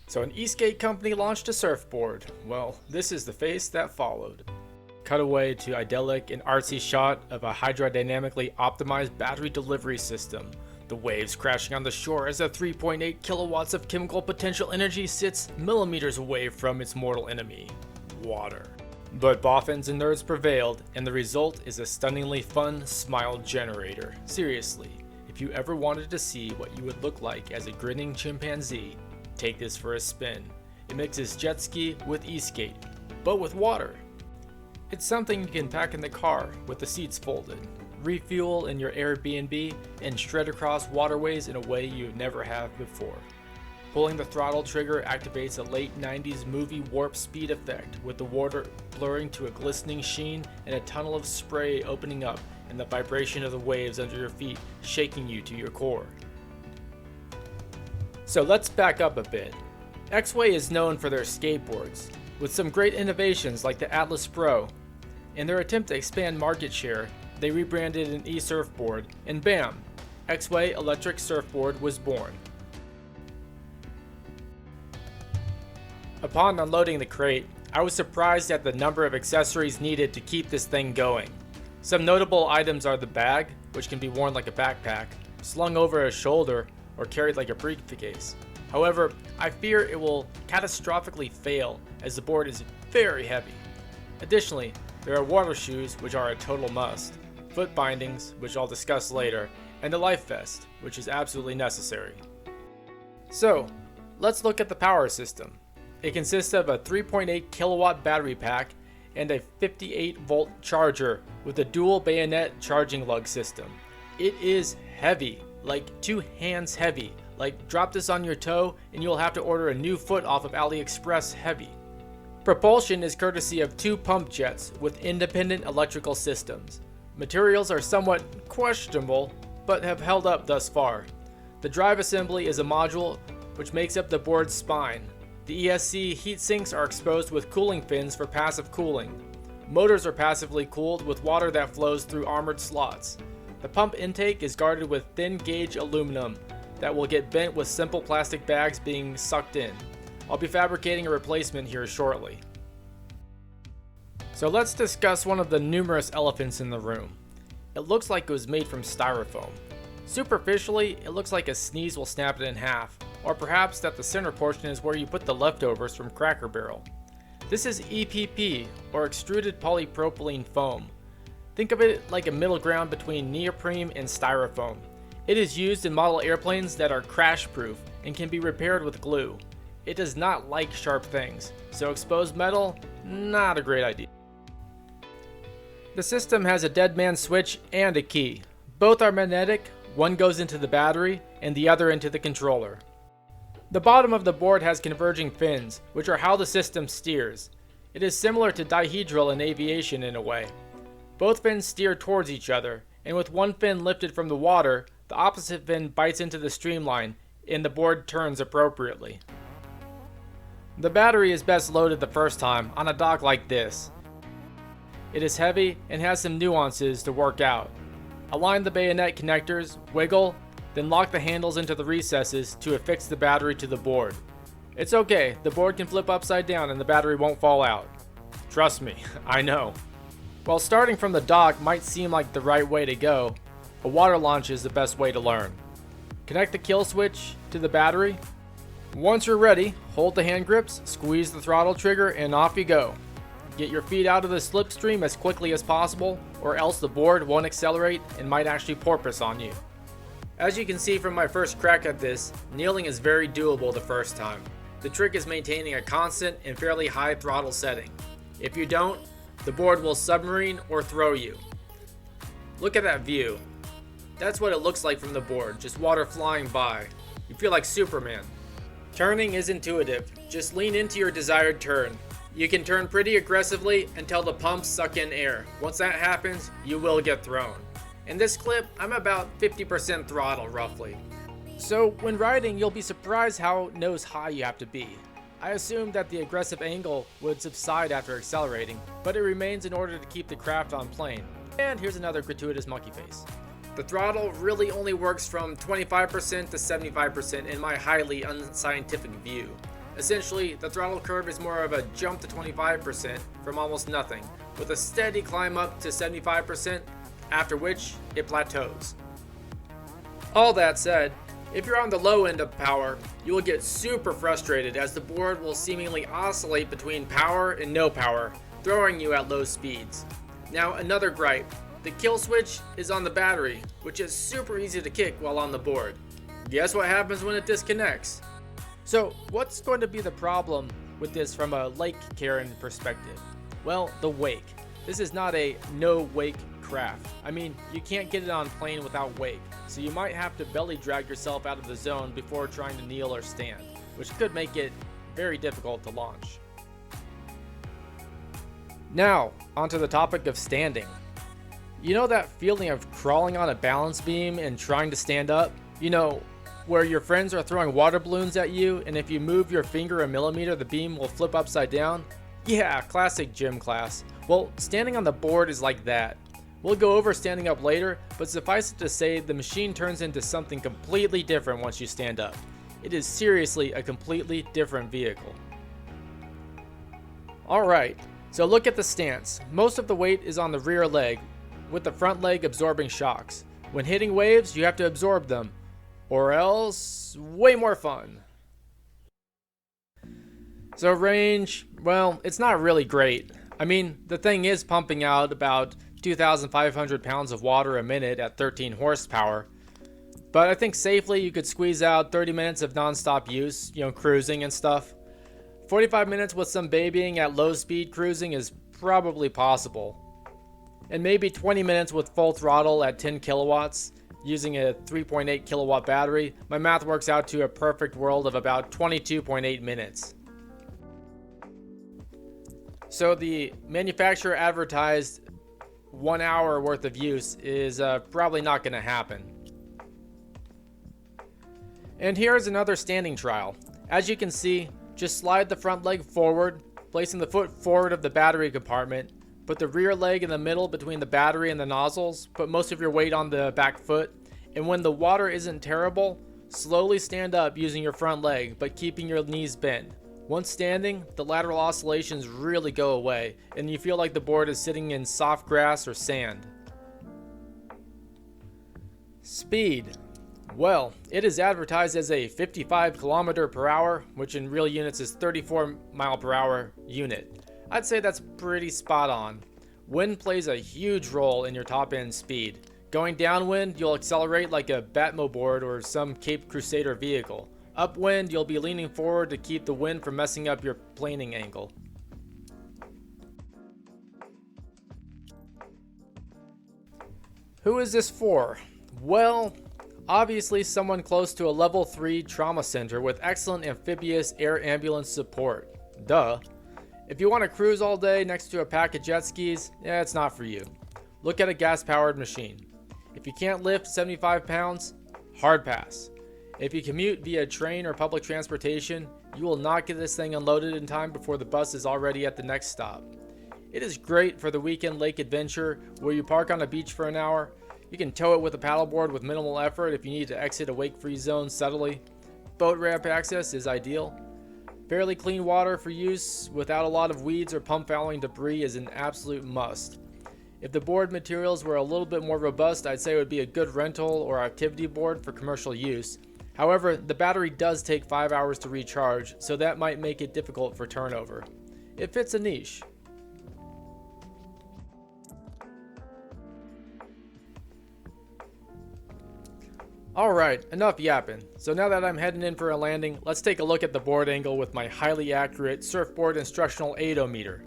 So an Eastgate company launched a surfboard. Well, this is the face that followed. Cutaway to idyllic and artsy shot of a hydrodynamically optimized battery delivery system. The waves crashing on the shore as the 3.8 kilowatts of chemical potential energy sits millimeters away from its mortal enemy, water. But boffins and nerds prevailed, and the result is a stunningly fun smile generator. Seriously, if you ever wanted to see what you would look like as a grinning chimpanzee, take this for a spin. It mixes jet ski with e-skate, but with water. It's something you can pack in the car with the seats folded, refuel in your Airbnb, and shred across waterways in a way you never have before. Pulling the throttle trigger activates a late 90s movie warp speed effect, with the water blurring to a glistening sheen and a tunnel of spray opening up and the vibration of the waves under your feet shaking you to your core. So let's back up a bit. Exway is known for their skateboards, with some great innovations like the Atlas Pro. In their attempt to expand market share, they rebranded an e-surfboard, and bam! Exway Electric Surfboard was born. Upon unloading the crate, I was surprised at the number of accessories needed to keep this thing going. Some notable items are the bag, which can be worn like a backpack, slung over a shoulder, or carried like a briefcase. However, I fear it will catastrophically fail as the board is very heavy. Additionally, there are water shoes, which are a total must, foot bindings, which I'll discuss later, and the life vest, which is absolutely necessary. So, let's look at the power system. It consists of a 3.8 kilowatt battery pack and a 58 volt charger with a dual bayonet charging lug system. It is heavy, like 2 hands heavy. Like, drop this on your toe and you'll have to order a new foot off of AliExpress heavy. Propulsion is courtesy of 2 pump jets with independent electrical systems. Materials are somewhat questionable, but have held up thus far. The drive assembly is a module which makes up the board's spine. The ESC heat sinks are exposed with cooling fins for passive cooling. Motors are passively cooled with water that flows through armored slots. The pump intake is guarded with thin gauge aluminum that will get bent with simple plastic bags being sucked in. I'll be fabricating a replacement here shortly. So let's discuss one of the numerous elephants in the room. It looks like it was made from styrofoam. Superficially, it looks like a sneeze will snap it in half, or perhaps that the center portion is where you put the leftovers from Cracker Barrel. This is EPP, or extruded polypropylene foam. Think of it like a middle ground between neoprene and styrofoam. It is used in model airplanes that are crash-proof and can be repaired with glue. It does not like sharp things, so exposed metal, not a great idea. The system has a dead man switch and a key. Both are magnetic, one goes into the battery and the other into the controller. The bottom of the board has converging fins, which are how the system steers. It is similar to dihedral in aviation in a way. Both fins steer towards each other, and with one fin lifted from the water, the opposite fin bites into the streamline, and the board turns appropriately. The battery is best loaded the first time on a dock like this. It is heavy and has some nuances to work out. Align the bayonet connectors, wiggle, then lock the handles into the recesses to affix the battery to the board. It's okay, the board can flip upside down and the battery won't fall out. Trust me, I know. While starting from the dock might seem like the right way to go, a water launch is the best way to learn. Connect the kill switch to the battery. Once you're ready, hold the hand grips, squeeze the throttle trigger, and off you go. Get your feet out of the slipstream as quickly as possible, or else the board won't accelerate and might actually porpoise on you. As you can see from my first crack at this, kneeling is very doable the first time. The trick is maintaining a constant and fairly high throttle setting. If you don't, the board will submarine or throw you. Look at that view. That's what it looks like from the board, just water flying by. You feel like Superman. Turning is intuitive, just lean into your desired turn. You can turn pretty aggressively until the pumps suck in air. Once that happens, you will get thrown. In this clip, I'm about 50% throttle roughly. So when riding, you'll be surprised how nose high you have to be. I assumed that the aggressive angle would subside after accelerating, but it remains in order to keep the craft on plane. And here's another gratuitous monkey face. The throttle really only works from 25% to 75% in my highly unscientific view. Essentially, the throttle curve is more of a jump to 25% from almost nothing, with a steady climb up to 75%, after which it plateaus. All that said, if you're on the low end of power, you will get super frustrated as the board will seemingly oscillate between power and no power, throwing you at low speeds. Now another gripe, the kill switch is on the battery, which is super easy to kick while on the board. Guess what happens when it disconnects? So what's going to be the problem with this from a lake Karen perspective? Well, the wake. This is not a no wake craft. I mean, you can't get it on plane without wake, so you might have to belly drag yourself out of the zone before trying to kneel or stand, which could make it very difficult to launch. Now, onto the topic of standing. You know that feeling of crawling on a balance beam and trying to stand up? You know, where your friends are throwing water balloons at you, and if you move your finger a millimeter, the beam will flip upside down? Yeah, classic gym class. Well, standing on the board is like that. We'll go over standing up later, but suffice it to say, the machine turns into something completely different once you stand up. It is seriously a completely different vehicle. Alright, so look at the stance. Most of the weight is on the rear leg, with the front leg absorbing shocks. When hitting waves, you have to absorb them, or else way more fun. So range, well, it's not really great. I mean, the thing is pumping out about 2,500 pounds of water a minute at 13 horsepower. But I think safely you could squeeze out 30 minutes of non-stop use, cruising and stuff. 45 minutes with some babying at low speed cruising is probably possible. And maybe 20 minutes with full throttle at 10 kilowatts, using a 3.8 kilowatt battery. My math works out to a perfect world of about 22.8 minutes. So the manufacturer advertised 1 hour worth of use is probably not going to happen. And here's another standing trial. As you can see, just slide the front leg forward, placing the foot forward of the battery compartment. Put the rear leg in the middle between the battery and the nozzles. Put most of your weight on the back foot. And when the water isn't terrible, slowly stand up using your front leg, but keeping your knees bent. Once standing, the lateral oscillations really go away, and you feel like the board is sitting in soft grass or sand. Speed. Well, it is advertised as a 55 kilometer per hour, which in real units is 34 mile per hour unit. I'd say that's pretty spot on. Wind plays a huge role in your top end speed. Going downwind, you'll accelerate like a Batmo board or some Cape Crusader vehicle. Upwind, you'll be leaning forward to keep the wind from messing up your planing angle. Who is this for? Well, obviously someone close to a level 3 trauma center with excellent amphibious air ambulance support. Duh. If you want to cruise all day next to a pack of jet skis, it's not for you. Look at a gas-powered machine. If you can't lift 75 pounds, hard pass. If you commute via train or public transportation, you will not get this thing unloaded in time before the bus is already at the next stop. It is great for the weekend lake adventure where you park on a beach for an hour. You can tow it with a paddleboard with minimal effort if you need to exit a wake-free zone subtly. Boat ramp access is ideal. Fairly clean water for use without a lot of weeds or pump fouling debris is an absolute must. If the board materials were a little bit more robust, I'd say it would be a good rental or activity board for commercial use. However, the battery does take 5 hours to recharge, so that might make it difficult for turnover. It fits a niche. Alright, enough yapping. So now that I'm heading in for a landing, let's take a look at the board angle with my highly accurate surfboard instructional aidometer.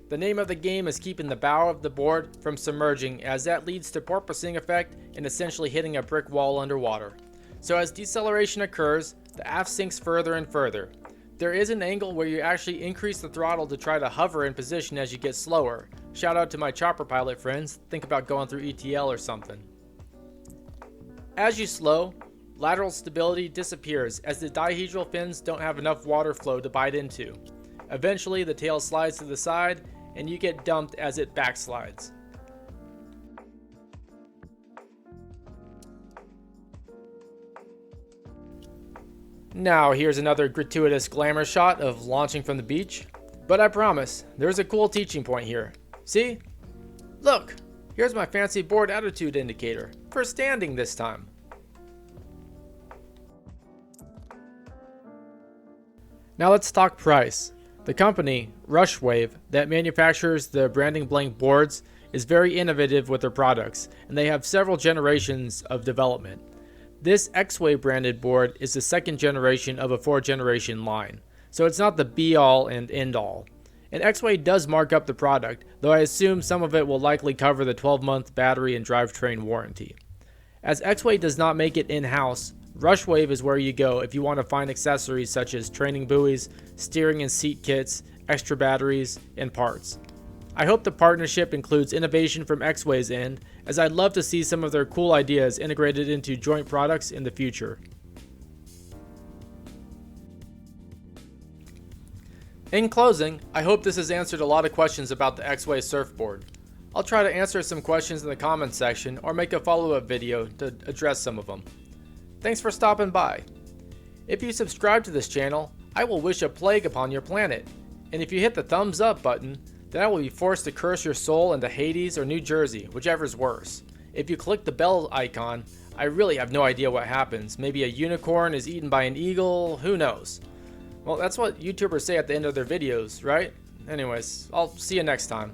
The name of the game is keeping the bow of the board from submerging, as that leads to porpoising effect and essentially hitting a brick wall underwater. So as deceleration occurs, the aft sinks further and further. There is an angle where you actually increase the throttle to try to hover in position as you get slower. Shout out to my chopper pilot friends, think about going through ETL or something. As you slow, lateral stability disappears as the dihedral fins don't have enough water flow to bite into. Eventually the tail slides to the side and you get dumped as it backslides. Now here's another gratuitous glamour shot of launching from the beach. But I promise, there's a cool teaching point here. See? Look! Here's my fancy board attitude indicator, for standing this time. Now let's talk price. The company, Rushwave, that manufactures the branding blank boards, is very innovative with their products, and they have several generations of development. This Exway branded board is the second generation of a 4-generation line, so it's not the be-all and end-all. And Exway does mark up the product, though I assume some of it will likely cover the 12-month battery and drivetrain warranty. As Exway does not make it in-house, Rushwave is where you go if you want to find accessories such as training buoys, steering and seat kits, extra batteries, and parts. I hope the partnership includes innovation from Exway's end, as I'd love to see some of their cool ideas integrated into joint products in the future. In closing, I hope this has answered a lot of questions about the Exway surfboard. I'll try to answer some questions in the comments section or make a follow-up video to address some of them. Thanks for stopping by. If you subscribe to this channel, I will wish a plague upon your planet. And if you hit the thumbs up button, then I will be forced to curse your soul into Hades or New Jersey, whichever's worse. If you click the bell icon, I really have no idea what happens. Maybe a unicorn is eaten by an eagle, who knows? Well, that's what YouTubers say at the end of their videos, right? Anyways, I'll see you next time.